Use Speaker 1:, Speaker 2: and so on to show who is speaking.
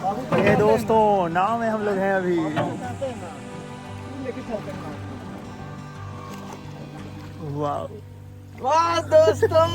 Speaker 1: ये दोस्तों नाव में हम लोग हैं अभी। वाह
Speaker 2: वाह दोस्तों